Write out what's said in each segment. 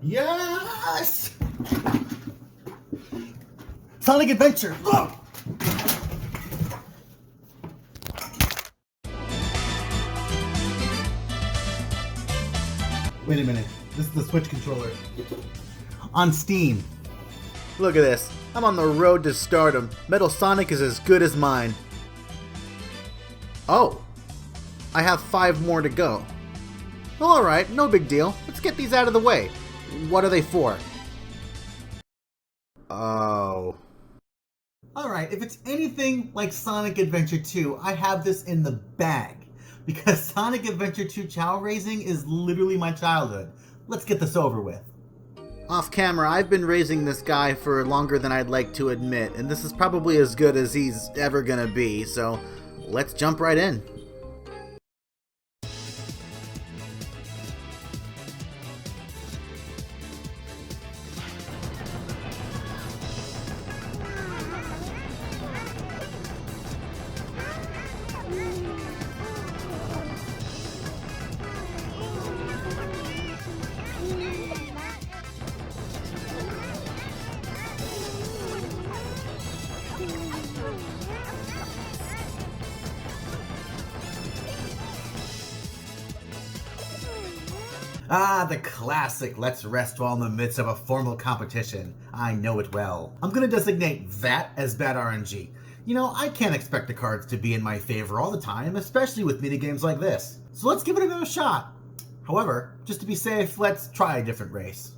Yes! Sonic Adventure! Look! Wait a minute. This is the Switch controller. On Steam. Look at this. I'm on the road to stardom. Metal Sonic is as good as mine. Oh. I have 5 more to go. Well, alright, no big deal. Let's get these out of the way. What are they for? Oh. Alright, if it's anything like Sonic Adventure 2, I have this in the bag. Because Sonic Adventure 2 Chow Raising is literally my childhood. Let's get this over with. Off camera, I've been raising this guy for longer than I'd like to admit, and this is probably as good as he's ever gonna be, so let's jump right in. Ah, the classic let's rest while in the midst of a formal competition. I know it well. I'm gonna designate that as bad RNG. You know, I can't expect the cards to be in my favor all the time, especially with minigames like this. So let's give it another shot. However, just to be safe, let's try a different race.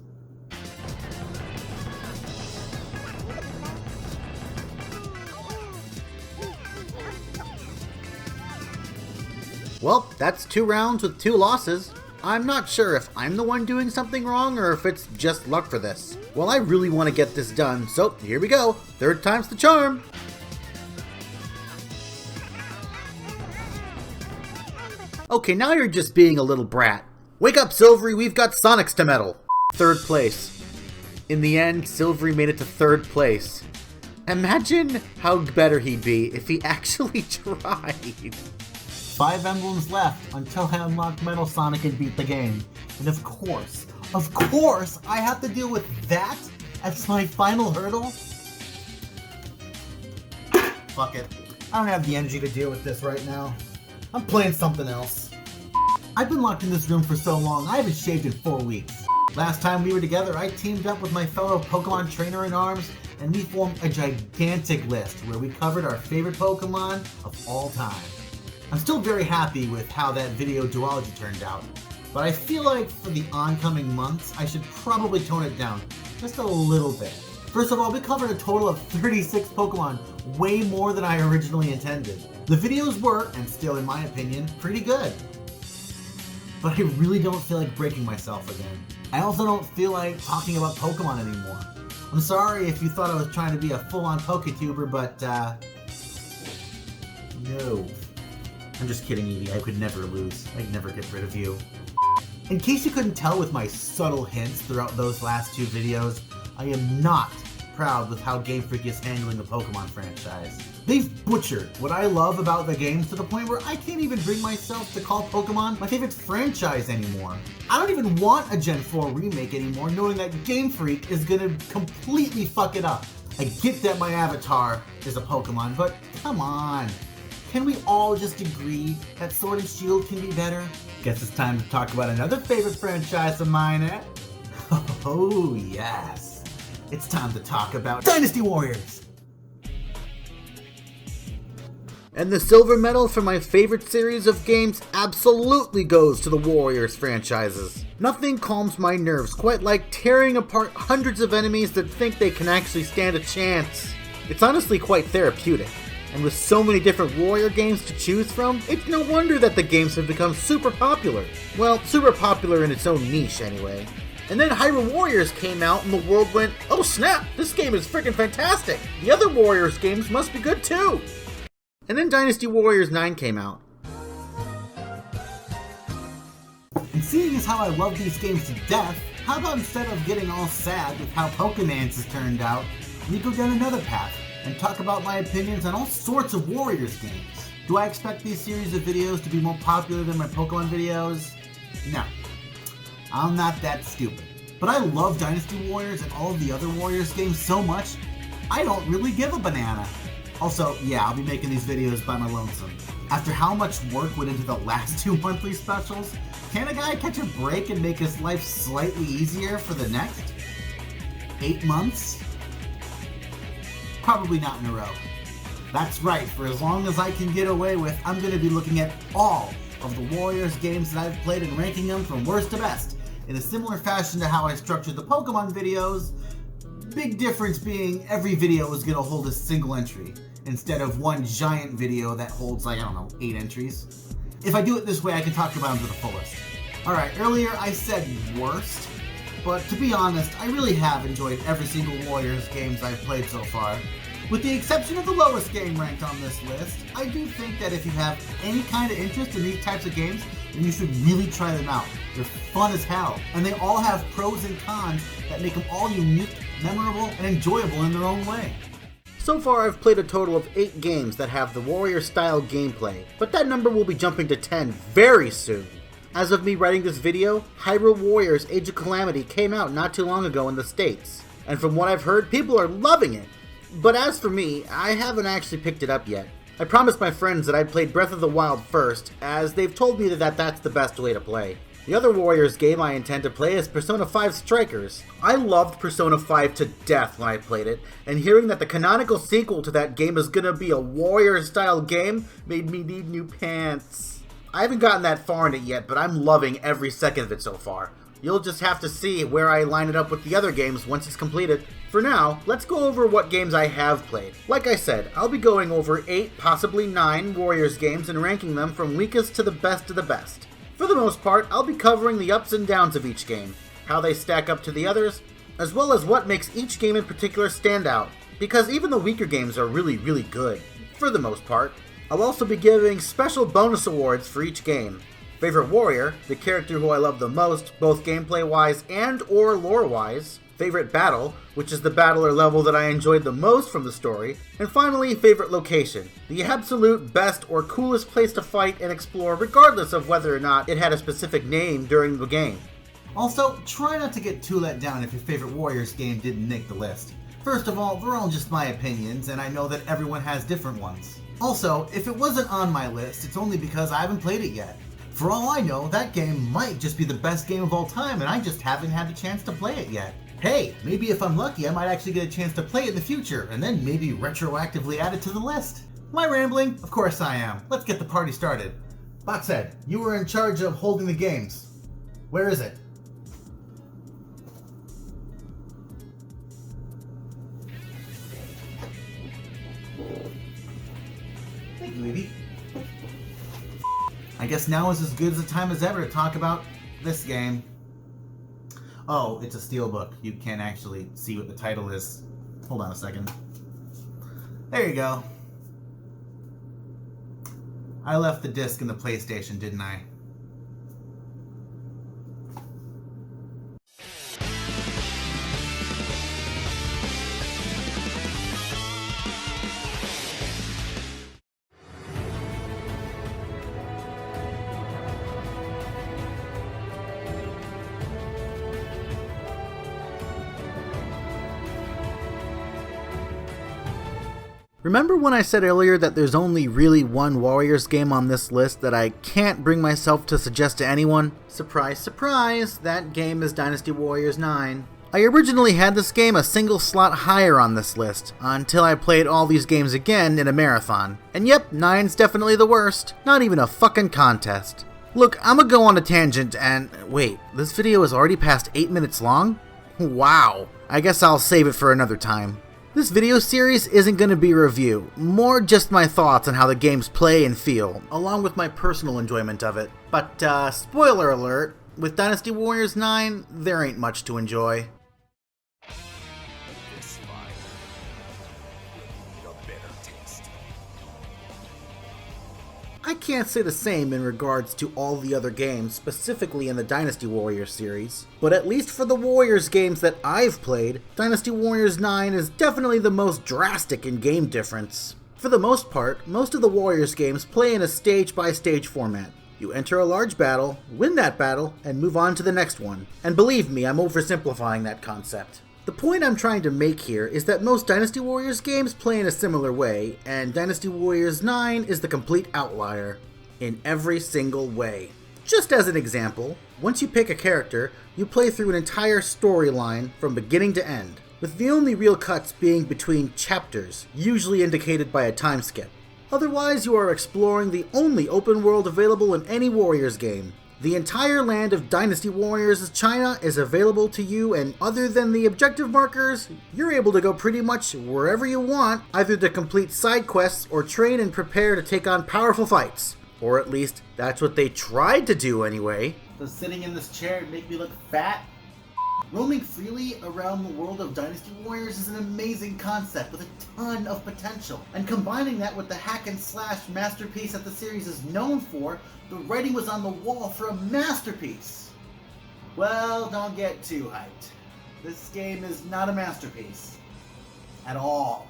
Well, that's 2 rounds with 2 losses. I'm not sure if I'm the one doing something wrong or if it's just luck for this. Well, I really want to get this done, so here we go. 3rd time's the charm. Okay, now you're just being a little brat. Wake up, Silvery, we've got Sonics to medal. 3rd place. In the end, Silvery made it to 3rd place. Imagine how better he'd be if he actually tried. 5 emblems left until I unlock Metal Sonic and beat the game. And of course, I have to deal with that as my final hurdle? Fuck it. I don't have the energy to deal with this right now. I'm playing something else. I've been locked in this room for so long, I haven't shaved in 4 weeks. Last time we were together, I teamed up with my fellow Pokemon trainer in arms, and we formed a gigantic list where we covered our favorite Pokemon of all time. I'm still very happy with how that video duology turned out, but I feel like for the oncoming months, I should probably tone it down just a little bit. First of all, we covered a total of 36 Pokemon, way more than I originally intended. The videos were, and still in my opinion, pretty good. But I really don't feel like breaking myself again. I also don't feel like talking about Pokemon anymore. I'm sorry if you thought I was trying to be a full-on PokeTuber, but no. I'm just kidding, Evie. I could never lose. I'd never get rid of you. In case you couldn't tell with my subtle hints throughout those last 2 videos, I am not proud with how Game Freak is handling the Pokemon franchise. They've butchered what I love about the games to the point where I can't even bring myself to call Pokemon my favorite franchise anymore. I don't even want a Gen 4 remake anymore, knowing that Game Freak is gonna completely fuck it up. I get that my avatar is a Pokemon, but come on. Can we all just agree that Sword and Shield can be better? Guess it's time to talk about another favorite franchise of mine, eh? Oh yes. It's time to talk about Dynasty Warriors! And the silver medal for my favorite series of games absolutely goes to the Warriors franchises. Nothing calms my nerves quite like tearing apart hundreds of enemies that think they can actually stand a chance. It's honestly quite therapeutic. And with so many different Warrior games to choose from, it's no wonder that the games have become super popular. Well, super popular in its own niche anyway. And then Hyrule Warriors came out and the world went, oh snap, this game is freaking fantastic! The other Warriors games must be good too! And then Dynasty Warriors 9 came out. And seeing as how I love these games to death, how about instead of getting all sad with how Pokemans has turned out, we go down another path and talk about my opinions on all sorts of Warriors games. Do I expect these series of videos to be more popular than my Pokemon videos? No. I'm not that stupid. But I love Dynasty Warriors and all of the other Warriors games so much, I don't really give a banana. Also, yeah, I'll be making these videos by my lonesome. After how much work went into the last 2 monthly specials, can a guy catch a break and make his life slightly easier for the next 8 months? Probably not in a row. That's right, for as long as I can get away with, I'm going to be looking at all of the Warriors games that I've played and ranking them from worst to best, in a similar fashion to how I structured the Pokemon videos. Big difference being every video is going to hold a single entry, instead of one giant video that holds, like, I don't know, 8 entries. If I do it this way, I can talk about them to the fullest. Alright, earlier I said worst, but to be honest, I really have enjoyed every single Warriors games I've played so far. With the exception of the lowest game ranked on this list, I do think that if you have any kind of interest in these types of games, then you should really try them out. They're fun as hell, and they all have pros and cons that make them all unique, memorable, and enjoyable in their own way. So far I've played a total of 8 games that have the Warrior-style gameplay, but that number will be jumping to 10 very soon. As of me writing this video, Hyrule Warriors Age of Calamity came out not too long ago in the States, and from what I've heard, people are loving it. But as for me, I haven't actually picked it up yet. I promised my friends that I'd played Breath of the Wild first, as they've told me that that's the best way to play. The other Warriors game I intend to play is Persona 5 Strikers. I loved Persona 5 to death when I played it, and hearing that the canonical sequel to that game is gonna be a Warrior-style game made me need new pants. I haven't gotten that far in it yet, but I'm loving every second of it so far. You'll just have to see where I line it up with the other games once it's completed. For now, let's go over what games I have played. Like I said, I'll be going over 8, possibly 9 Warriors games and ranking them from weakest to the best of the best. For the most part, I'll be covering the ups and downs of each game, how they stack up to the others, as well as what makes each game in particular stand out, because even the weaker games are really good, for the most part. I'll also be giving special bonus awards for each game. Favorite Warrior, the character who I love the most, both gameplay-wise and or lore-wise. Favorite Battle, which is the battle or level that I enjoyed the most from the story. And finally, Favorite Location, the absolute best or coolest place to fight and explore regardless of whether or not it had a specific name during the game. Also, try not to get too let down if your favorite Warriors game didn't make the list. First of all, they're all just my opinions, and I know that everyone has different ones. Also, if it wasn't on my list, it's only because I haven't played it yet. For all I know, that game might just be the best game of all time, and I just haven't had the chance to play it yet. Hey, maybe if I'm lucky, I might actually get a chance to play it in the future, and then maybe retroactively add it to the list. Am I rambling? Of course I am. Let's get the party started. Boxhead, you were in charge of holding the games. Where is it? Thank you, Lady. I guess now is as good as a time as ever to talk about this game. Oh, it's a steelbook. You can't actually see what the title is. Hold on a second. There you go. I left the disc in the PlayStation, didn't I? Remember when I said earlier that there's only really one Warriors game on this list that I can't bring myself to suggest to anyone? Surprise, surprise, that game is Dynasty Warriors 9. I originally had this game a single slot higher on this list, until I played all these games again in a marathon. And yep, 9's definitely the worst. Not even a fucking contest. Look, I'm gonna go on a tangent and... wait, this video is already past 8 minutes long? Wow. I guess I'll save it for another time. This video series isn't going to be a review, more just my thoughts on how the games play and feel, along with my personal enjoyment of it. But, spoiler alert, with Dynasty Warriors 9, there ain't much to enjoy. This fire will need a better taste. I can't say the same in regards to all the other games, specifically in the Dynasty Warriors series, but at least for the Warriors games that I've played, Dynasty Warriors 9 is definitely the most drastic in game difference. For the most part, most of the Warriors games play in a stage-by-stage format. You enter a large battle, win that battle, and move on to the next one. And believe me, I'm oversimplifying that concept. The point I'm trying to make here is that most Dynasty Warriors games play in a similar way, and Dynasty Warriors 9 is the complete outlier. In every single way. Just as an example, once you pick a character, you play through an entire storyline from beginning to end, with the only real cuts being between chapters, usually indicated by a time skip. Otherwise, you are exploring the only open world available in any Warriors game. The entire land of Dynasty Warriors China is available to you, and other than the objective markers, you're able to go pretty much wherever you want, either to complete side quests or train and prepare to take on powerful fights. Or at least, that's what they tried to do anyway. Does sitting in this chair make me look fat? Roaming freely around the world of Dynasty Warriors is an amazing concept with a ton of potential. And combining that with the hack and slash masterpiece that the series is known for, the writing was on the wall for a masterpiece. Well, don't get too hyped. This game is not a masterpiece. At all.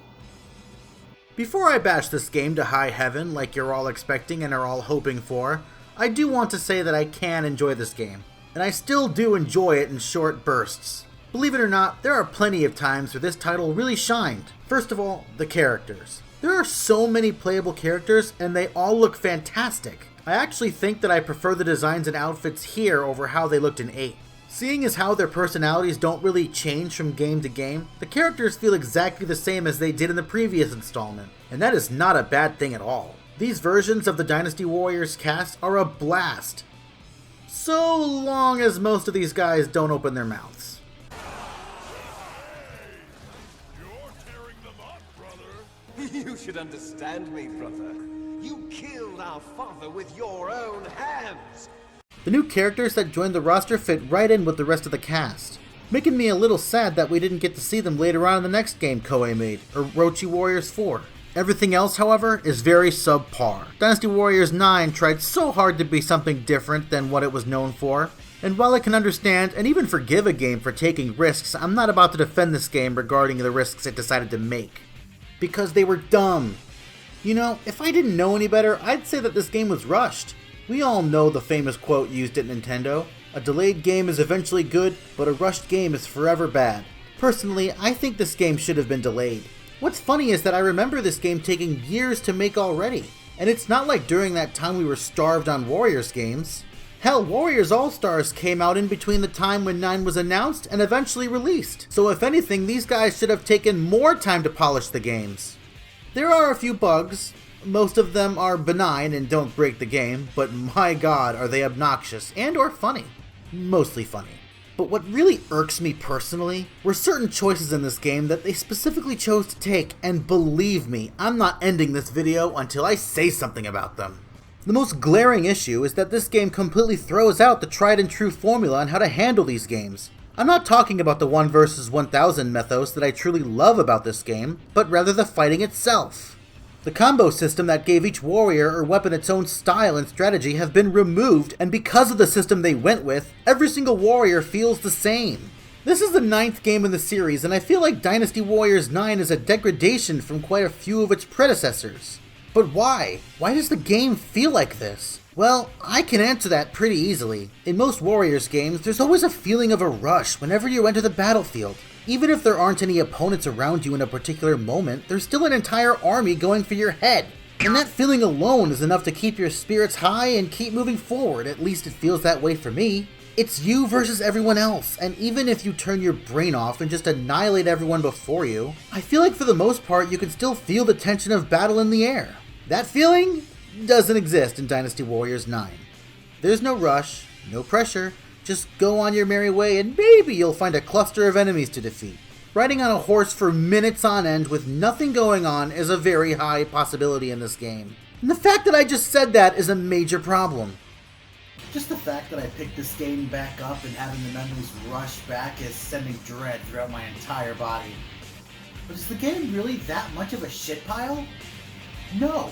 Before I bash this game to high heaven like you're all expecting and are all hoping for, I do want to say that I can enjoy this game. And I still do enjoy it in short bursts. Believe it or not, there are plenty of times where this title really shined. First of all, the characters. There are so many playable characters and they all look fantastic. I actually think that I prefer the designs and outfits here over how they looked in 8. Seeing as how their personalities don't really change from game to game, the characters feel exactly the same as they did in the previous installment, and that is not a bad thing at all. These versions of the Dynasty Warriors cast are a blast, so long as most of these guys don't open their mouths. You're tearing them up, brother. You should understand me, brother. You killed our father with your own hands. The new characters that joined the roster fit right in with the rest of the cast, making me a little sad that we didn't get to see them later on in the next game Koei made, Orochi Warriors 4. Everything else, however, is very subpar. Dynasty Warriors 9 tried so hard to be something different than what it was known for, and while I can understand and even forgive a game for taking risks, I'm not about to defend this game regarding the risks it decided to make. Because they were dumb. You know, if I didn't know any better, I'd say that this game was rushed. We all know the famous quote used at Nintendo, "A delayed game is eventually good, but a rushed game is forever bad." Personally, I think this game should have been delayed. What's funny is that I remember this game taking years to make already, and it's not like during that time we were starved on Warriors games. Hell, Warriors All-Stars came out in between the time when 9 was announced and eventually released, so if anything, these guys should have taken more time to polish the games. There are a few bugs. Most of them are benign and don't break the game, but my god are they obnoxious and or funny. Mostly funny. But what really irks me personally were certain choices in this game that they specifically chose to take, and believe me, I'm not ending this video until I say something about them. The most glaring issue is that this game completely throws out the tried and true formula on how to handle these games. I'm not talking about the 1 versus 1000 mythos that I truly love about this game, but rather the fighting itself. The combo system that gave each warrior or weapon its own style and strategy have been removed, and because of the system they went with, every single warrior feels the same. This is the 9th game in the series, and I feel like Dynasty Warriors 9 is a degradation from quite a few of its predecessors. But why? Why does the game feel like this? Well, I can answer that pretty easily. In most Warriors games, there's always a feeling of a rush whenever you enter the battlefield. Even if there aren't any opponents around you in a particular moment, there's still an entire army going for your head. And that feeling alone is enough to keep your spirits high and keep moving forward, at least it feels that way for me. It's you versus everyone else, and even if you turn your brain off and just annihilate everyone before you, I feel like for the most part you can still feel the tension of battle in the air. That feeling doesn't exist in Dynasty Warriors 9. There's no rush, no pressure. Just go on your merry way and maybe you'll find a cluster of enemies to defeat. Riding on a horse for minutes on end with nothing going on is a very high possibility in this game. And the fact that I just said that is a major problem. Just the fact that I picked this game back up and having the memories rush back is sending dread throughout my entire body. But is the game really that much of a shit pile? No.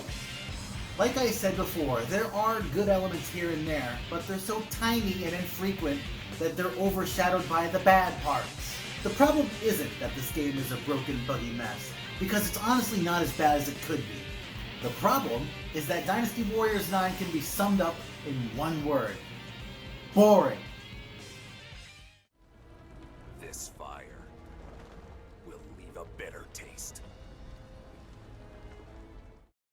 Like I said before, there are good elements here and there, but they're so tiny and infrequent that they're overshadowed by the bad parts. The problem isn't that this game is a broken, buggy mess, because it's honestly not as bad as it could be. The problem is that Dynasty Warriors 9 can be summed up in one word. Boring. This fire will leave a bitter taste.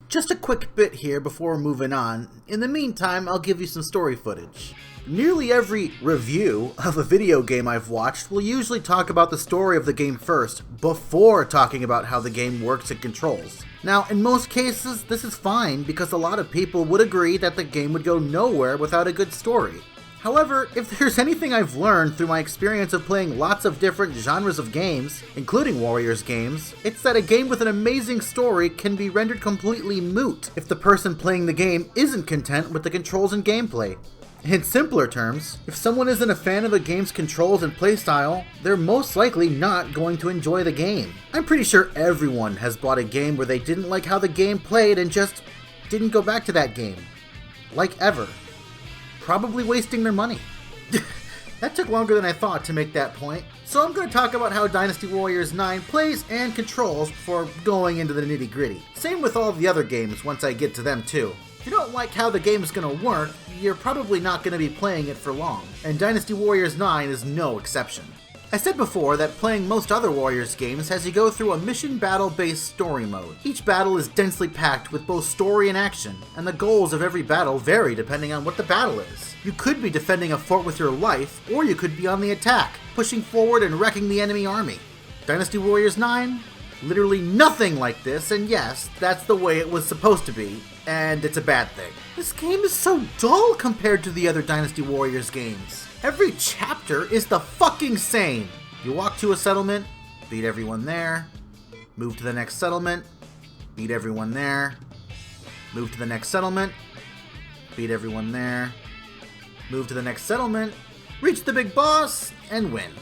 Just a quick bit here before moving on. In the meantime, I'll give you some story footage. Nearly every review of a video game I've watched will usually talk about the story of the game first, before talking about how the game works and controls. Now, in most cases, this is fine because a lot of people would agree that the game would go nowhere without a good story. However, if there's anything I've learned through my experience of playing lots of different genres of games, including Warriors games, it's that a game with an amazing story can be rendered completely moot if the person playing the game isn't content with the controls and gameplay. In simpler terms, if someone isn't a fan of a game's controls and playstyle, they're most likely not going to enjoy the game. I'm pretty sure everyone has bought a game where they didn't like how the game played and just didn't go back to that game. Like ever. Probably wasting their money. That took longer than I thought to make that point, so I'm going to talk about how Dynasty Warriors 9 plays and controls before going into the nitty gritty. Same with all the other games once I get to them too. If you don't like how the game is going to work, you're probably not going to be playing it for long, and Dynasty Warriors 9 is no exception. I said before that playing most other Warriors games has you go through a mission battle-based story mode. Each battle is densely packed with both story and action, and the goals of every battle vary depending on what the battle is. You could be defending a fort with your life, or you could be on the attack, pushing forward and wrecking the enemy army. Dynasty Warriors 9? Literally nothing like this, and yes, that's the way it was supposed to be, and it's a bad thing. This game is so dull compared to the other Dynasty Warriors games. Every chapter is the fucking same. You walk to a settlement, beat everyone there, move to the next settlement, beat everyone there, move to the next settlement, beat everyone there, move to the next settlement, reach the big boss, and win.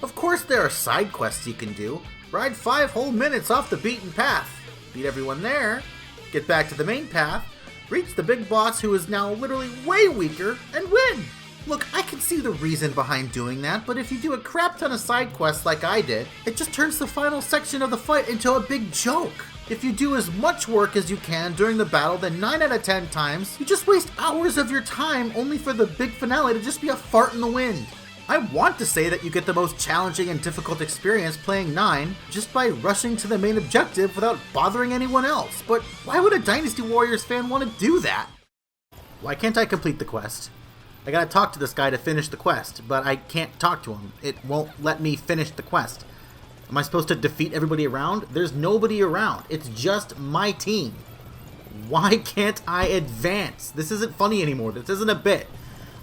Of course there are side quests you can do. Ride 5 whole minutes off the beaten path, beat everyone there, get back to the main path, reach the big boss who is now literally way weaker, and win! Look, I can see the reason behind doing that, but if you do a crap ton of side quests like I did, it just turns the final section of the fight into a big joke. If you do as much work as you can during the battle, then 9 out of 10 times, you just waste hours of your time only for the big finale to just be a fart in the wind. I want to say that you get the most challenging and difficult experience playing 9 just by rushing to the main objective without bothering anyone else, but why would a Dynasty Warriors fan want to do that? Why can't I complete the quest? I gotta talk to this guy to finish the quest, but I can't talk to him. It won't let me finish the quest. Am I supposed to defeat everybody around? There's nobody around. It's just my team. Why can't I advance? This isn't funny anymore. This isn't a bit.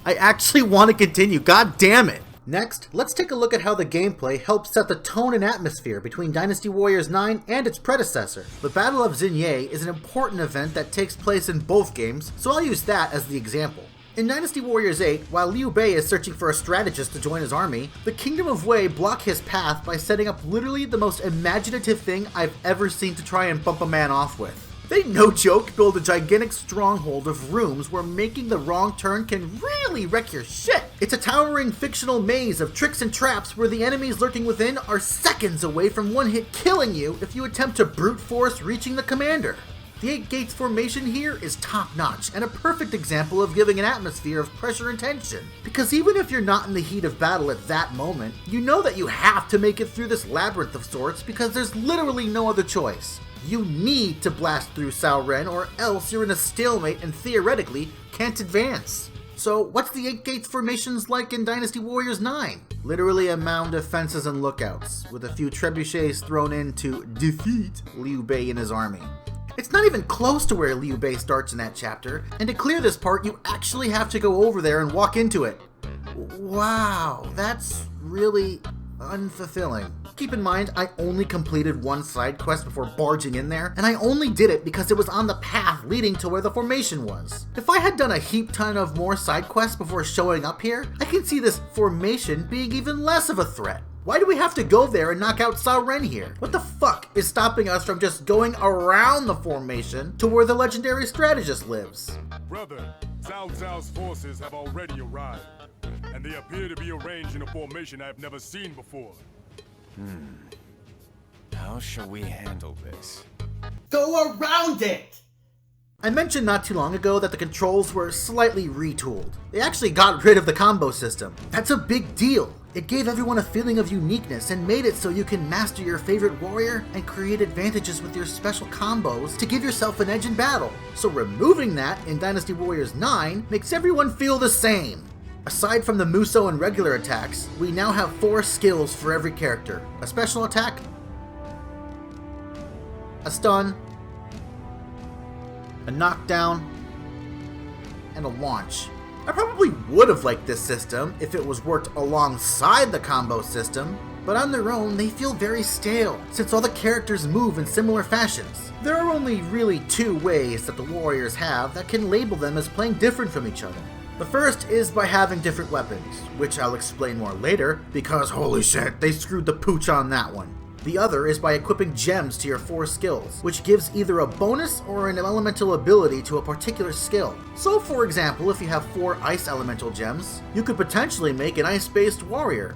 I actually want to continue. God damn it. Next, let's take a look at how the gameplay helps set the tone and atmosphere between Dynasty Warriors 9 and its predecessor. The Battle of Xingye is an important event that takes place in both games, so I'll use that as the example. In Dynasty Warriors 8, while Liu Bei is searching for a strategist to join his army, the Kingdom of Wei block his path by setting up literally the most imaginative thing I've ever seen to try and bump a man off with. They, no joke, build a gigantic stronghold of rooms where making the wrong turn can really wreck your shit. It's a towering fictional maze of tricks and traps where the enemies lurking within are seconds away from one hit killing you if you attempt to brute force reaching the commander. The 8 Gates formation here is top-notch and a perfect example of giving an atmosphere of pressure and tension. Because even if you're not in the heat of battle at that moment, you know that you have to make it through this labyrinth of sorts because there's literally no other choice. You need to blast through Cao Ren or else you're in a stalemate and theoretically can't advance. So what's the 8 Gates formations like in Dynasty Warriors 9? Literally a mound of fences and lookouts, with a few trebuchets thrown in to defeat Liu Bei and his army. It's not even close to where Liu Bei starts in that chapter, and to clear this part you actually have to go over there and walk into it. Wow, that's really unfulfilling. Keep in mind, I only completed one side quest before barging in there, and I only did it because it was on the path leading to where the formation was. If I had done a heap ton of more side quests before showing up here, I can see this formation being even less of a threat. Why do we have to go there and knock out Cao Ren here? What the fuck is stopping us from just going around the formation to where the legendary strategist lives? Brother, Cao Cao's forces have already arrived, and they appear to be arranged in a formation I've never seen before. How shall we handle this? Go around it! I mentioned not too long ago that the controls were slightly retooled. They actually got rid of the combo system. That's a big deal. It gave everyone a feeling of uniqueness and made it so you can master your favorite warrior and create advantages with your special combos to give yourself an edge in battle. So removing that in Dynasty Warriors 9 makes everyone feel the same. Aside from the Musou and regular attacks, we now have 4 skills for every character. A special attack, a stun, a knockdown, and a launch. I probably would have liked this system if it was worked alongside the combo system, but on their own they feel very stale, since all the characters move in similar fashions. There are only really 2 ways that the warriors have that can label them as playing different from each other. The first is by having different weapons, which I'll explain more later, because holy shit, they screwed the pooch on that one. The other is by equipping gems to your 4 skills, which gives either a bonus or an elemental ability to a particular skill. So for example, if you have 4 ice elemental gems, you could potentially make an ice-based warrior.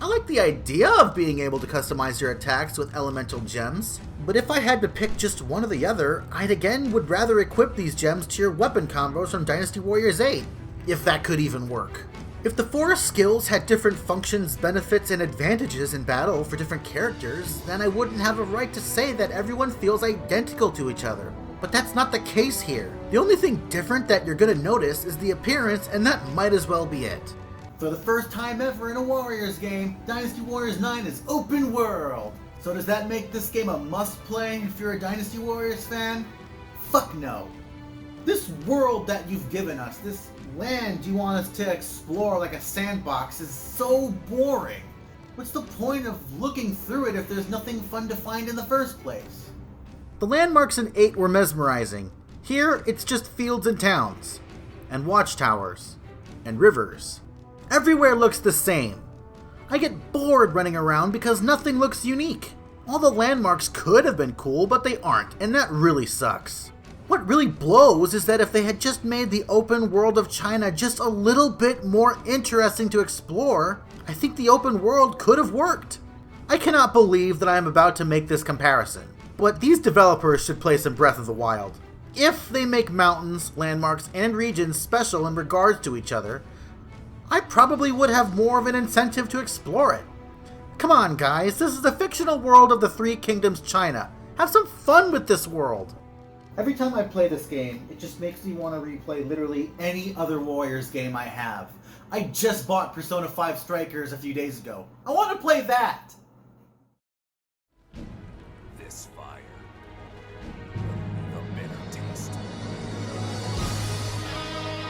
I like the idea of being able to customize your attacks with elemental gems, but if I had to pick just one or the other, I'd again would rather equip these gems to your weapon combos from Dynasty Warriors 8, if that could even work. If the 4 skills had different functions, benefits, and advantages in battle for different characters, then I wouldn't have a right to say that everyone feels identical to each other. But that's not the case here. The only thing different that you're gonna notice is the appearance, and that might as well be it. For the first time ever in a Warriors game, Dynasty Warriors 9 is open world. So does that make this game a must-play if you're a Dynasty Warriors fan? Fuck no. This world that you've given us, this land you want us to explore like a sandbox, is so boring. What's the point of looking through it if there's nothing fun to find in the first place? The landmarks in 8 were mesmerizing. Here, it's just fields and towns, and watchtowers, and rivers. Everywhere looks the same. I get bored running around because nothing looks unique. All the landmarks could have been cool, but they aren't, and that really sucks. What really blows is that if they had just made the open world of China just a little bit more interesting to explore, I think the open world could have worked. I cannot believe that I am about to make this comparison, but these developers should play some Breath of the Wild. If they make mountains, landmarks, and regions special in regards to each other, I probably would have more of an incentive to explore it. Come on guys, this is the fictional world of the 3 Kingdoms China. Have some fun with this world. Every time I play this game, it just makes me want to replay literally any other Warriors game I have. I just bought Persona 5 Strikers a few days ago. I want to play that! This fire will leave a bitter taste.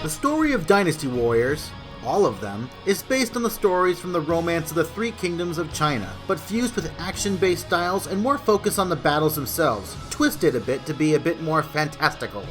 The story of Dynasty Warriors, all of them, is based on the stories from the romance of the 3 Kingdoms of China, but fused with action-based styles and more focus on the battles themselves, twisted a bit to be a bit more fantastical.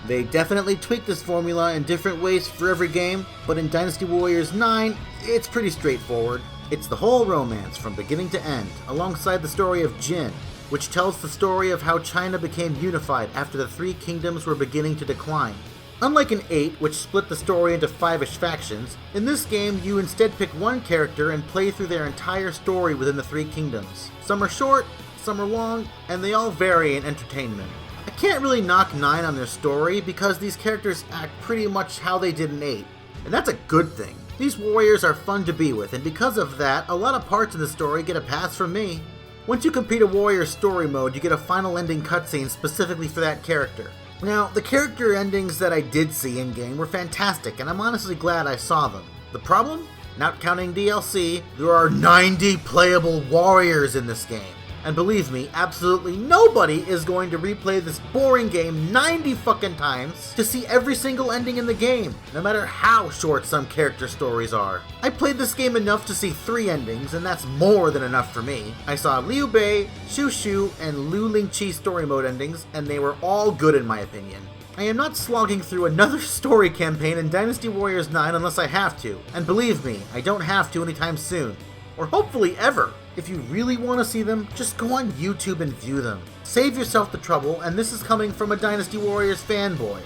They definitely tweaked this formula in different ways for every game, but in Dynasty Warriors 9, it's pretty straightforward. It's the whole romance from beginning to end, alongside the story of Jin, which tells the story of how China became unified after the 3 kingdoms were beginning to decline. Unlike in 8, which split the story into 5-ish factions, in this game you instead pick one character and play through their entire story within the 3 kingdoms. Some are short, some are long, and they all vary in entertainment. I can't really knock 9 on their story because these characters act pretty much how they did in 8, and that's a good thing. These warriors are fun to be with, and because of that, a lot of parts in the story get a pass from me. Once you complete a warrior story mode, you get a final ending cutscene specifically for that character. Now, the character endings that I did see in-game were fantastic, and I'm honestly glad I saw them. The problem? Not counting DLC, there are 90 playable warriors in this game. And believe me, absolutely nobody is going to replay this boring game 90 fucking times to see every single ending in the game, no matter how short some character stories are. I played this game enough to see 3 endings, and that's more than enough for me. I saw Liu Bei, Shu Shu, and Lu Lingqi story mode endings, and they were all good in my opinion. I am not slogging through another story campaign in Dynasty Warriors 9 unless I have to, and believe me, I don't have to anytime soon. Or hopefully ever. If you really want to see them, just go on YouTube and view them. Save yourself the trouble, and this is coming from a Dynasty Warriors fanboy.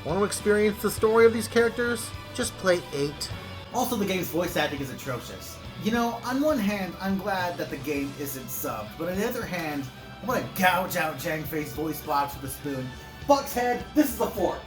Want to experience the story of these characters? Just play 8. Also, the game's voice acting is atrocious. You know, on one hand, I'm glad that the game isn't subbed, but on the other hand, I want to gouge out Jang Fei's voice box with a spoon Buck's head, this is a fork.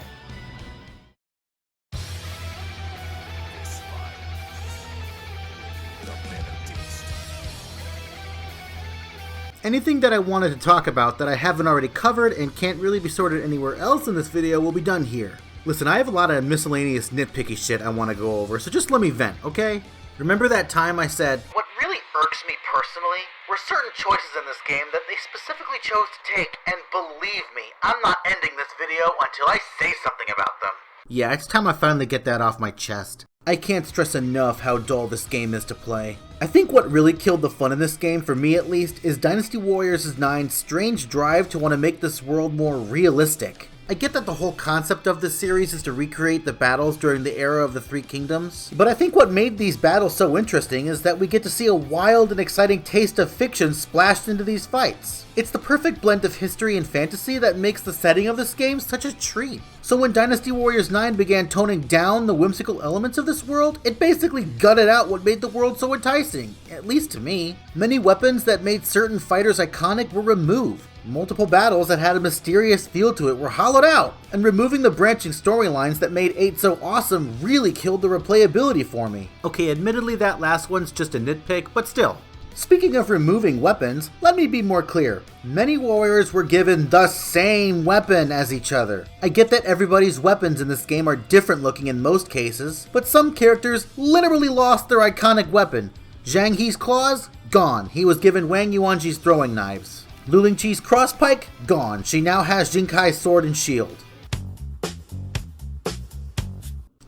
Anything that I wanted to talk about that I haven't already covered and can't really be sorted anywhere else in this video will be done here. Listen, I have a lot of miscellaneous nitpicky shit I want to go over, so just let me vent, okay? Remember that time I said, "What really irks me personally were certain choices in this game that they specifically chose to take, and believe me, I'm not ending this video until I say something about them." Yeah, it's time I finally get that off my chest. I can't stress enough how dull this game is to play. I think what really killed the fun in this game, for me at least, is Dynasty Warriors 9's strange drive to want to make this world more realistic. I get that the whole concept of this series is to recreate the battles during the era of the Three Kingdoms, but I think what made these battles so interesting is that we get to see a wild and exciting taste of fiction splashed into these fights. It's the perfect blend of history and fantasy that makes the setting of this game such a treat. So when Dynasty Warriors 9 began toning down the whimsical elements of this world, it basically gutted out what made the world so enticing, at least to me. Many weapons that made certain fighters iconic were removed. Multiple battles that had a mysterious feel to it were hollowed out, and removing the branching storylines that made 8 so awesome really killed the replayability for me. Okay, admittedly that last one's just a nitpick, but still. Speaking of removing weapons, let me be more clear. Many warriors were given the same weapon as each other. I get that everybody's weapons in this game are different looking in most cases, but some characters literally lost their iconic weapon. Zhang He's claws? Gone. He was given Wang Yuanji's throwing knives. Lu Lingqi's crosspike? Gone. She now has Jin Kai's sword and shield.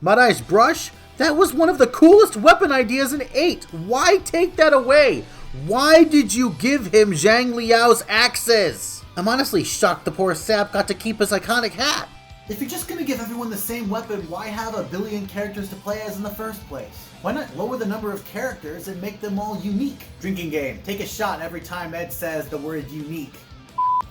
Madai's brush? That was one of the coolest weapon ideas in 8. Why take that away? Why did you give him Zhang Liao's axes? I'm honestly shocked the poor sap got to keep his iconic hat. If you're just gonna give everyone the same weapon, why have a billion characters to play as in the first place? Why not lower the number of characters and make them all unique? Drinking game. Take a shot every time Ed says the word unique.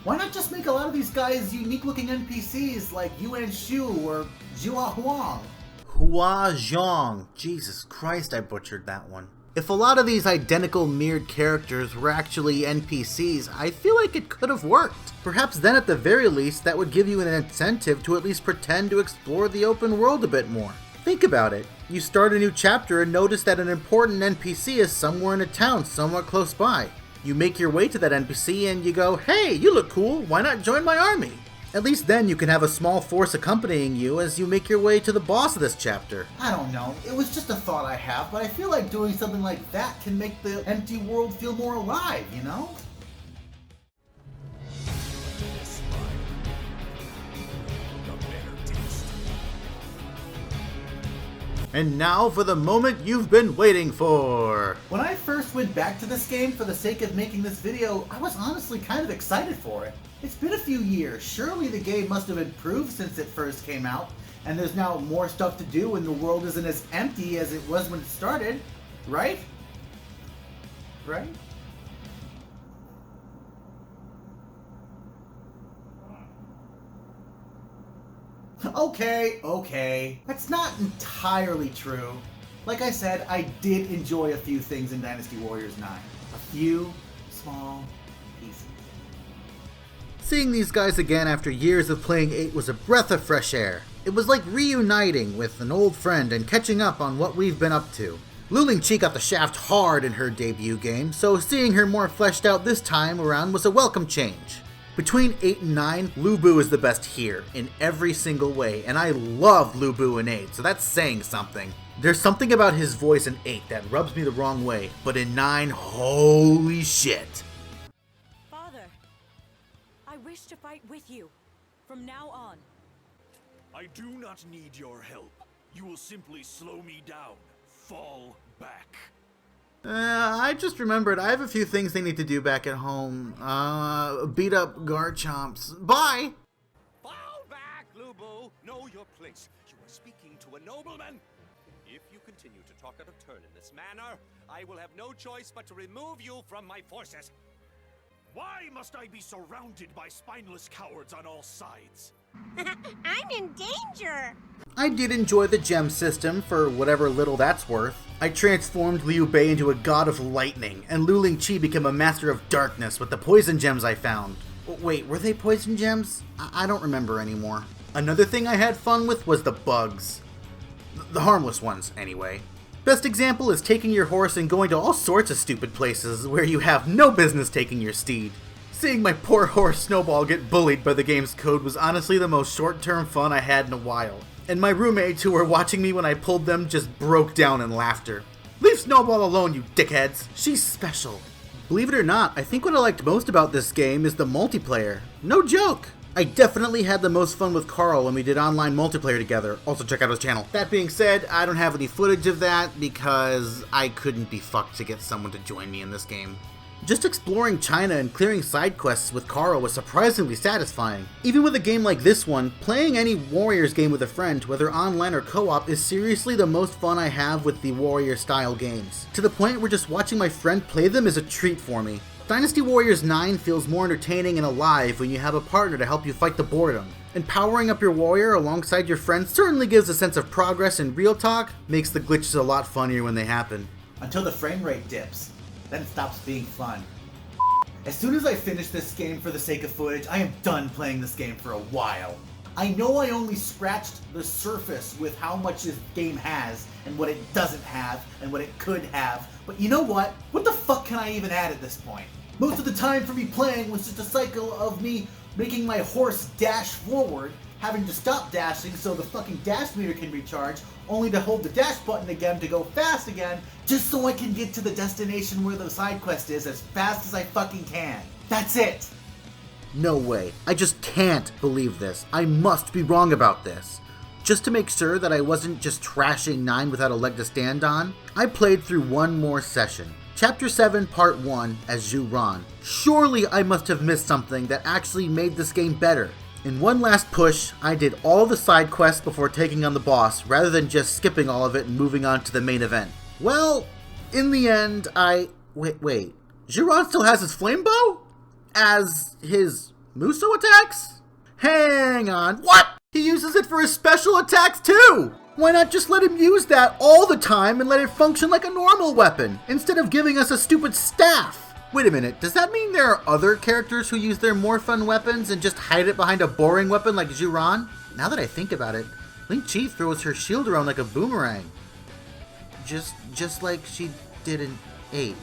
Why not just make a lot of these guys unique looking NPCs like Yuan Shu or Jua Huang? Hua Zhang. Jesus Christ, I butchered that one. If a lot of these identical mirrored characters were actually NPCs, I feel like it could have worked. Perhaps then at the very least that would give you an incentive to at least pretend to explore the open world a bit more. Think about it. You start a new chapter and notice that an important NPC is somewhere in a town somewhat close by. You make your way to that NPC and you go, "Hey, you look cool, why not join my army?" At least then you can have a small force accompanying you as you make your way to the boss of this chapter. I don't know, it was just a thought I have, but I feel like doing something like that can make the empty world feel more alive, you know? And now for the moment you've been waiting for. When I first went back to this game for the sake of making this video, I was honestly kind of excited for it. It's been a few years. Surely the game must have improved since it first came out, and there's now more stuff to do and the world isn't as empty as it was when it started, right? Right? Okay. That's not entirely true. Like I said, I did enjoy a few things in Dynasty Warriors 9. A few small pieces. Seeing these guys again after years of playing 8 was a breath of fresh air. It was like reuniting with an old friend and catching up on what we've been up to. Lu Lingqi got the shaft hard in her debut game, so seeing her more fleshed out this time around was a welcome change. Between 8 and 9, Lu Bu is the best here, in every single way, and I love Lu Bu in 8, so that's saying something. There's something about his voice in 8 that rubs me the wrong way, but in 9, holy shit. Father, I wish to fight with you, from now on. I do not need your help. You will simply slow me down. Fall back. I just remembered I have a few things they need to do back at home. Beat up Garchomps. Bye! Fall back, Lu Bu. Know your place. You are speaking to a nobleman. If you continue to talk out of turn in this manner, I will have no choice but to remove you from my forces. Why must I be surrounded by spineless cowards on all sides? I'm in danger! I did enjoy the gem system for whatever little that's worth. I transformed Liu Bei into a god of lightning, and Lu Lingqi became a master of darkness with the poison gems I found. Wait, were they poison gems? I don't remember anymore. Another thing I had fun with was the bugs. The harmless ones, anyway. Best example is taking your horse and going to all sorts of stupid places where you have no business taking your steed. Seeing my poor horse Snowball get bullied by the game's code was honestly the most short-term fun I had in a while. And my roommates who were watching me when I pulled them just broke down in laughter. Leave Snowball alone, you dickheads. She's special. Believe it or not, I think what I liked most about this game is the multiplayer. No joke. I definitely had the most fun with Carl when we did online multiplayer together. Also check out his channel. That being said, I don't have any footage of that because I couldn't be fucked to get someone to join me in this game. Just exploring China and clearing side quests with Carl was surprisingly satisfying. Even with a game like this one, playing any Warriors game with a friend, whether online or co-op, is seriously the most fun I have with the Warrior style games. To the point where just watching my friend play them is a treat for me. Dynasty Warriors 9 feels more entertaining and alive when you have a partner to help you fight the boredom. And powering up your warrior alongside your friends certainly gives a sense of progress, and real talk makes the glitches a lot funnier when they happen. Until the frame rate dips. Then it stops being fun. As soon as I finish this game for the sake of footage, I am done playing this game for a while. I know I only scratched the surface with how much this game has, and what it doesn't have, and what it could have, but you know what? What the fuck can I even add at this point? Most of the time for me playing was just a cycle of me making my horse dash forward, having to stop dashing so the fucking dash meter can recharge, only to hold the dash button again to go fast again, just so I can get to the destination where the side quest is as fast as I fucking can. That's it! No way. I just can't believe this. I must be wrong about this. Just to make sure that I wasn't just trashing 9 without a leg to stand on, I played through one more session. Chapter 7, Part 1, as Zhu Ran. Surely I must have missed something that actually made this game better. In one last push, I did all the side quests before taking on the boss, rather than just skipping all of it and moving on to the main event. Well, in the end, Wait. Zhu Ran still has his flame bow? As his Musou attacks? Hang on, what? He uses it for his special attacks too! Why not just let him use that all the time and let it function like a normal weapon, instead of giving us a stupid staff? Wait a minute, does that mean there are other characters who use their more fun weapons and just hide it behind a boring weapon like Zhu Ran? Now that I think about it, Lin Chi throws her shield around like a boomerang. Just like she did in 8.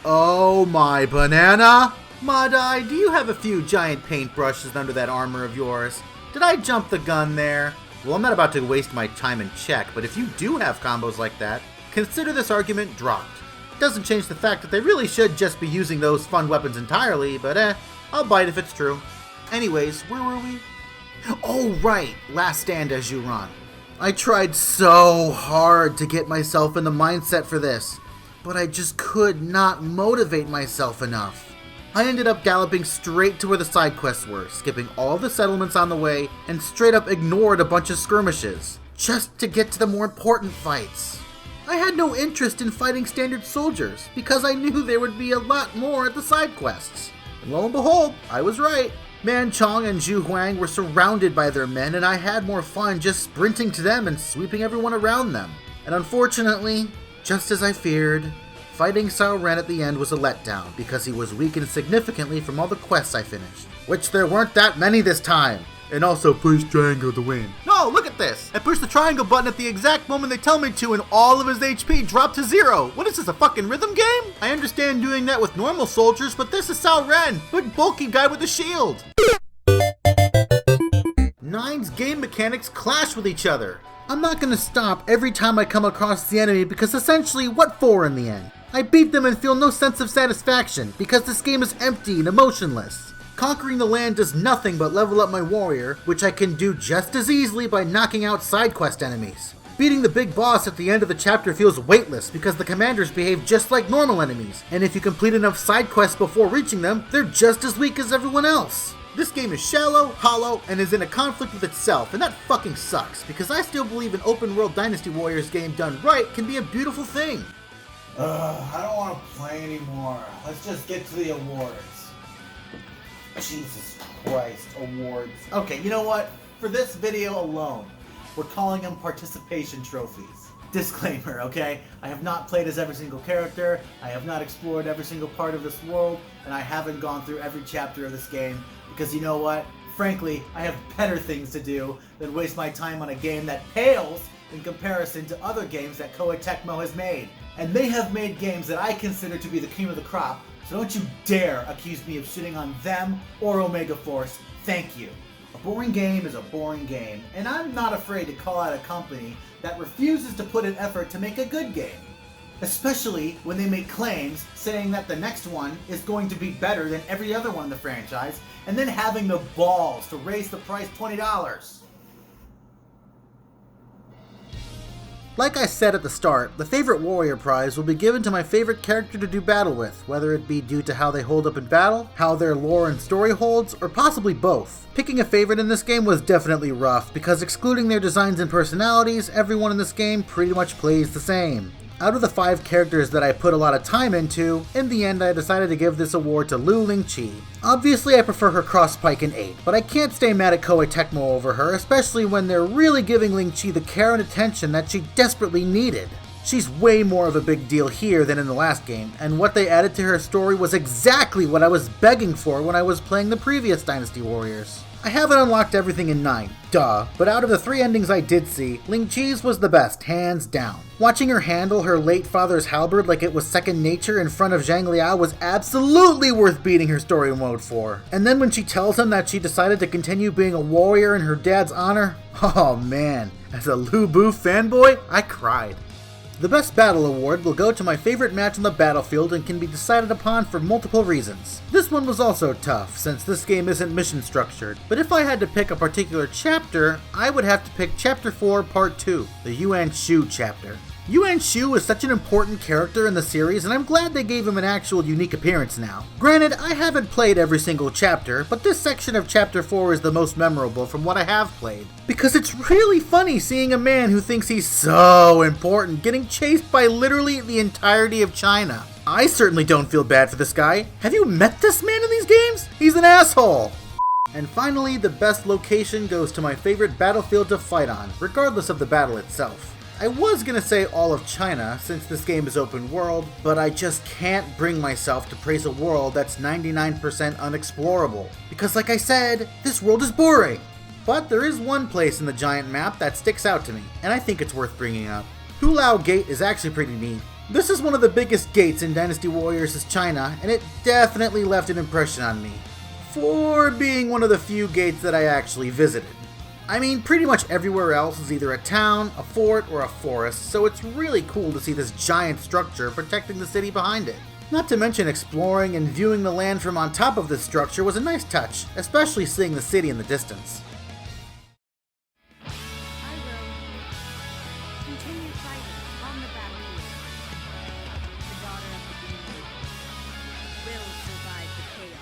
Oh my banana! Madai, do you have a few giant paintbrushes under that armor of yours? Did I jump the gun there? Well, I'm not about to waste my time and check, but if you do have combos like that, consider this argument dropped. Doesn't change the fact that they really should just be using those fun weapons entirely, but I'll bite if it's true. Anyways, where were we? Oh right, last stand as Zhu Ran. I tried so hard to get myself in the mindset for this, but I just could not motivate myself enough. I ended up galloping straight to where the side quests were, skipping all the settlements on the way, and straight up ignored a bunch of skirmishes, just to get to the more important fights. I had no interest in fighting standard soldiers, because I knew there would be a lot more at the side quests. And lo and behold, I was right. Man Chong and Zhu Huang were surrounded by their men, and I had more fun just sprinting to them and sweeping everyone around them. And unfortunately, just as I feared, fighting Cao Ren at the end was a letdown because he was weakened significantly from all the quests I finished. Which there weren't that many this time. And also push triangle to win. No, look at this! I pushed the triangle button at the exact moment they tell me to and all of his HP dropped to 0. What is this, a fucking rhythm game? I understand doing that with normal soldiers, but this is Cao Ren, big bulky guy with a shield. 9's game mechanics clash with each other. I'm not gonna stop every time I come across the enemy because essentially, what for in the end? I beat them and feel no sense of satisfaction because this game is empty and emotionless. Conquering the land does nothing but level up my warrior, which I can do just as easily by knocking out side quest enemies. Beating the big boss at the end of the chapter feels weightless because the commanders behave just like normal enemies, and if you complete enough side quests before reaching them, they're just as weak as everyone else. This game is shallow, hollow, and is in a conflict with itself, and that fucking sucks, because I still believe an open world Dynasty Warriors game done right can be a beautiful thing. I don't want to play anymore. Let's just get to the awards. Jesus Christ, awards. Okay, you know what? For this video alone, we're calling them participation trophies. Disclaimer, okay? I have not played as every single character, I have not explored every single part of this world, and I haven't gone through every chapter of this game, because you know what? Frankly, I have better things to do than waste my time on a game that pales in comparison to other games that Koei Tecmo has made. And they have made games that I consider to be the cream of the crop, so don't you dare accuse me of shitting on them or Omega Force. Thank you. A boring game is a boring game, and I'm not afraid to call out a company that refuses to put an effort to make a good game. Especially when they make claims saying that the next one is going to be better than every other one in the franchise, and then having the balls to raise the price $20. Like I said at the start, the favorite warrior prize will be given to my favorite character to do battle with, whether it be due to how they hold up in battle, how their lore and story holds, or possibly both. Picking a favorite in this game was definitely rough, because excluding their designs and personalities, everyone in this game pretty much plays the same. Out of the 5 characters that I put a lot of time into, in the end I decided to give this award to Lu Ling-Chi. Obviously I prefer her cross-pike in 8, but I can't stay mad at Koei Tecmo over her, especially when they're really giving Ling-Chi the care and attention that she desperately needed. She's way more of a big deal here than in the last game, and what they added to her story was exactly what I was begging for when I was playing the previous Dynasty Warriors. I haven't unlocked everything in 9, duh, but out of the 3 endings I did see, Ling-Chi's was the best, hands down. Watching her handle her late father's halberd like it was second nature in front of Zhang Liao was absolutely worth beating her story mode for. And then when she tells him that she decided to continue being a warrior in her dad's honor, oh man, as a Lu Bu fanboy, I cried. The Best Battle Award will go to my favorite match on the battlefield and can be decided upon for multiple reasons. This one was also tough, since this game isn't mission structured, but if I had to pick a particular chapter, I would have to pick Chapter 4, Part 2, the Yuan Shu chapter. Yuan Shu is such an important character in the series, and I'm glad they gave him an actual unique appearance now. Granted, I haven't played every single chapter, but this section of Chapter 4 is the most memorable from what I have played. Because it's really funny seeing a man who thinks he's so important getting chased by literally the entirety of China. I certainly don't feel bad for this guy. Have you met this man in these games? He's an asshole! And finally, the best location goes to my favorite battlefield to fight on, regardless of the battle itself. I was gonna say all of China, since this game is open world, but I just can't bring myself to praise a world that's 99% unexplorable. Because like I said, this world is boring. But there is one place in the giant map that sticks out to me, and I think it's worth bringing up. Hulau Gate is actually pretty neat. This is one of the biggest gates in Dynasty Warriors' China, and it definitely left an impression on me, for being one of the few gates that I actually visited. I mean, pretty much everywhere else is either a town, a fort, or a forest, so it's really cool to see this giant structure protecting the city behind it. Not to mention exploring and viewing the land from on top of this structure was a nice touch, especially seeing the city in the distance. I will continue fighting on the battlefield. The daughter of the community will survive the chaos.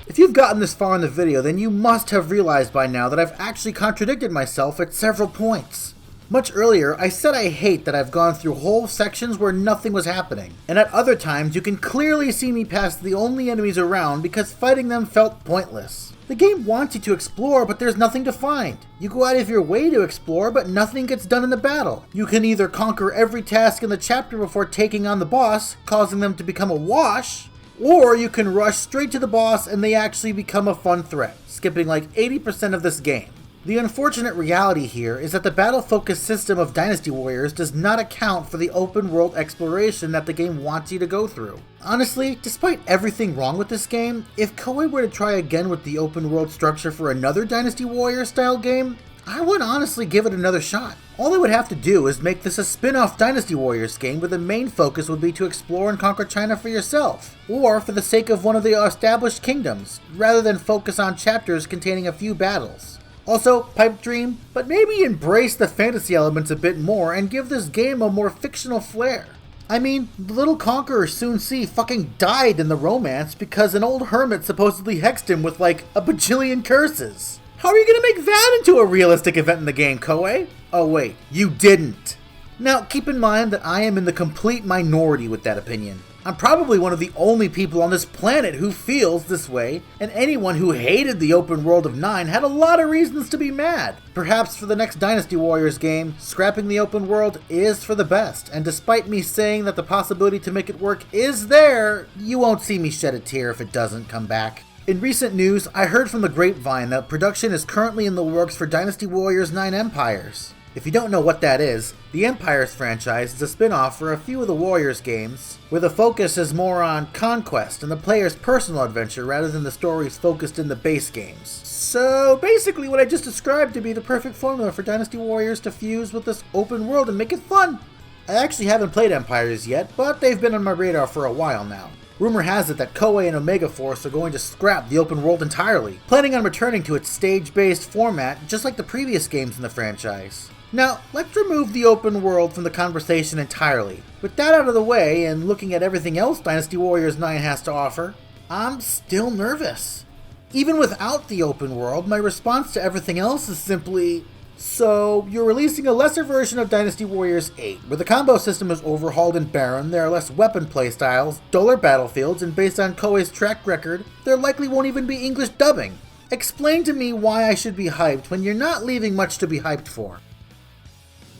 If you've gotten this far in the video, then you must have realized by now that I've actually contradicted myself at several points. Much earlier, I said I hate that I've gone through whole sections where nothing was happening, and at other times you can clearly see me pass the only enemies around because fighting them felt pointless. The game wants you to explore, but there's nothing to find. You go out of your way to explore, but nothing gets done in the battle. You can either conquer every task in the chapter before taking on the boss, causing them to become a wash, or you can rush straight to the boss and they actually become a fun threat, skipping like 80% of this game. The unfortunate reality here is that the battle-focused system of Dynasty Warriors does not account for the open-world exploration that the game wants you to go through. Honestly, despite everything wrong with this game, if Koei were to try again with the open-world structure for another Dynasty Warriors-style game, I would honestly give it another shot. All they would have to do is make this a spin-off Dynasty Warriors game where the main focus would be to explore and conquer China for yourself, or for the sake of one of the established kingdoms, rather than focus on chapters containing a few battles. Also, pipe dream, but maybe embrace the fantasy elements a bit more and give this game a more fictional flair. I mean, the little conqueror Sun Ce fucking died in the romance because an old hermit supposedly hexed him with like a bajillion curses. How are you gonna make that into a realistic event in the game, Koei? Oh wait, you didn't. Now, keep in mind that I am in the complete minority with that opinion. I'm probably one of the only people on this planet who feels this way, and anyone who hated the open world of 9 had a lot of reasons to be mad. Perhaps for the next Dynasty Warriors game, scrapping the open world is for the best, and despite me saying that the possibility to make it work is there, you won't see me shed a tear if it doesn't come back. In recent news, I heard from the grapevine that production is currently in the works for Dynasty Warriors 9 Empires. If you don't know what that is, the Empires franchise is a spin-off for a few of the Warriors games, where the focus is more on conquest and the player's personal adventure rather than the stories focused in the base games. So basically what I just described to be the perfect formula for Dynasty Warriors to fuse with this open world and make it fun. I actually haven't played Empires yet, but they've been on my radar for a while now. Rumor has it that Koei and Omega Force are going to scrap the open world entirely, planning on returning to its stage-based format just like the previous games in the franchise. Now, let's remove the open world from the conversation entirely. With that out of the way, and looking at everything else Dynasty Warriors 9 has to offer, I'm still nervous. Even without the open world, my response to everything else is simply, so you're releasing a lesser version of Dynasty Warriors 8, where the combo system is overhauled and barren, there are less weapon playstyles, duller battlefields, and based on Koei's track record, there likely won't even be English dubbing. Explain to me why I should be hyped when you're not leaving much to be hyped for.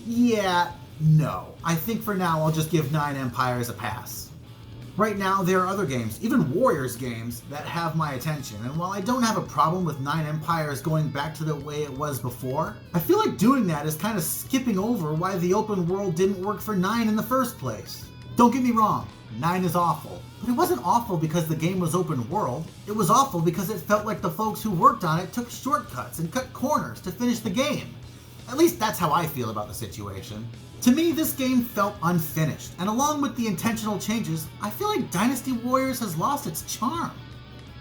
Yeah, no. I think for now I'll just give 9 Empires a pass. Right now there are other games, even Warriors games, that have my attention, and while I don't have a problem with 9 Empires going back to the way it was before, I feel like doing that is kind of skipping over why the open world didn't work for 9 in the first place. Don't get me wrong, 9 is awful, but it wasn't awful because the game was open world, it was awful because it felt like the folks who worked on it took shortcuts and cut corners to finish the game. At least that's how I feel about the situation. To me, this game felt unfinished, and along with the intentional changes, I feel like Dynasty Warriors has lost its charm.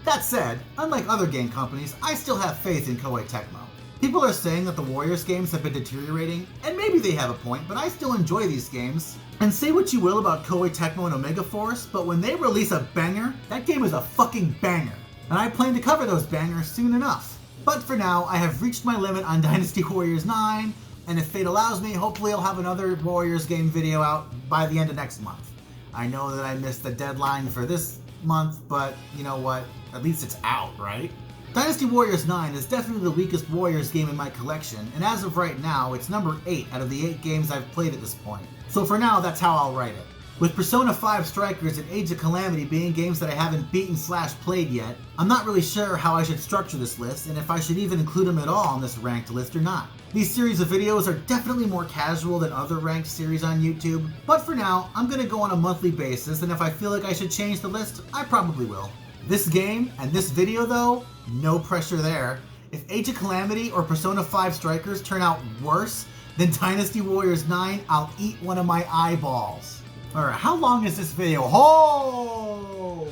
That said, unlike other game companies, I still have faith in Koei Tecmo. People are saying that the Warriors games have been deteriorating, and maybe they have a point, but I still enjoy these games. And say what you will about Koei Tecmo and Omega Force, but when they release a banger, that game is a fucking banger. And I plan to cover those bangers soon enough. But for now, I have reached my limit on Dynasty Warriors 9, and if fate allows me, hopefully I'll have another Warriors game video out by the end of next month. I know that I missed the deadline for this month, but you know what? At least it's out, right? Dynasty Warriors 9 is definitely the weakest Warriors game in my collection, and as of right now, it's number 8 out of the 8 games I've played at this point. So for now, that's how I'll write it. With Persona 5 Strikers and Age of Calamity being games that I haven't beaten/played yet, I'm not really sure how I should structure this list and if I should even include them at all on this ranked list or not. These series of videos are definitely more casual than other ranked series on YouTube, but for now, I'm going to go on a monthly basis, and if I feel like I should change the list, I probably will. This game and this video though, no pressure there. If Age of Calamity or Persona 5 Strikers turn out worse than Dynasty Warriors 9, I'll eat one of my eyeballs. Alright, how long is this video? Oh!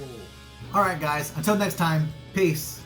Alright guys, until next time, peace.